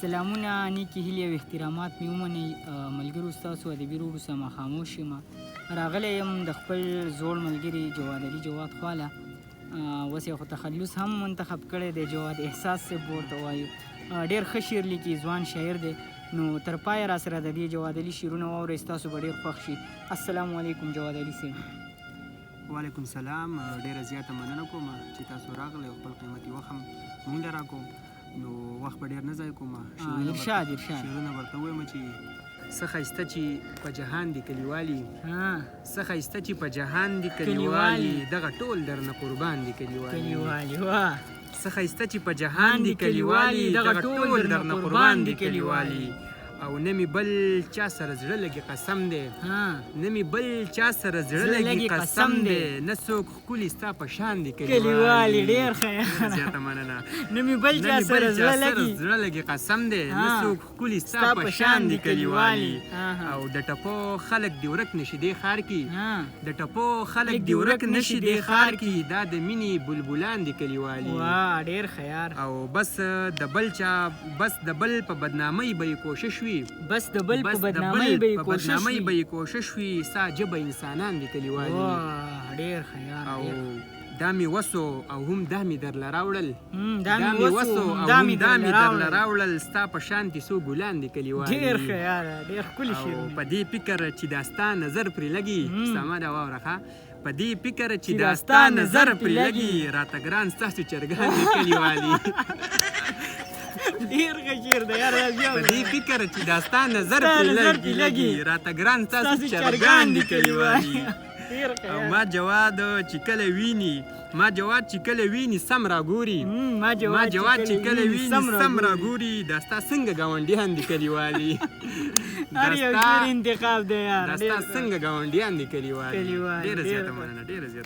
سلامونه، نیکې هیلې او احترامات مې ومنئ. ملګرو ستاسو ادبي روډو سره مخاموش یم. راغلی یم د خپل زوړ ملګري جواد علي جواد خواله. اوس یې خو تخلص هم منتخب کړی دی، جواد احساس صاحب ورته وایو. ډېر ښه شعر لیکي، ځوان شاعر دی. نو تر پایه را سره د دې جواد علي شعرونه واورئ، ستاسو به ډېر خوښ شي. السلام علیکم جواد علي صاحب. وعلیکم سلام. ډیره زیاته مننه کوم چې تاسو راغلی او خپل قیمتي وخت هم موږ له راکوم. نو وخت به ډېر نه ضایع کوم. ارشاد شعرونه ورته وایم چې څه ښایسته چې په جهان دي کلیوالي، څه ښایسته چې په جهان دي کلیوالي، دغه ټول درنه قربان دي کلیوالي. څه ښایسته چې په جهان دي کلیوالي، دغه ټول درنه قربان دي کلیوالي. او نه مې بل چا سره زړه لګي قسم دی، نه مې بل چا سره زړه لګي قسم دی، نه څوک ښکلي ستا په شان دي کلیوالي. ډېر ښه زیاته مننه. نه مې بل چا سره زړه لګي قسم دی، نه څوک ښکلي ستا په شان دي کلیوالي. او د ټپو خلک دې ورک نشي دې ښار کې، د ټپو خلک دې ورک نشي دې ښار کې، دا د مینې بلبلان دي کلیوالي. ډېر ښه یار. او بس د بل په بدنامۍ به یې کوشش بس د بل په بدنامۍ به یې کوشش وي، ستا ژبه انسانان دي کلیوالي. ډېر ښه یار. او دا مې وسو او هم دا مې درله راوړل، ستا په شانتې څو ګلان دي کلیوالي. ډېر ښه یار، ډېر ښکلي شعر. او په دې فکر چې دا ستا نظر پرې لګي، سمه ده واوره ښه، په دې فکر چې دا ستا نظر پرې لګي، راته ګران ستاسو چرګان دي کلیوالي. ډېر ښه شعر دی یار. په دې فکر چې دا ستا نظر پرې لګي، راته ګران ستاسو چرګان دي کلیوالي. او ما جواد چې کله ویني سم راګوري، ما جواد چې کله ویني سم راګوري، دا ستا څنګه ګاونډیان دي کلیوالي. هر یو شعر انتخاب دی یار. دا ستا څنګه ګاونډیان دي کلیوالي. ډېره زیاته مننه، ډېره زیاته.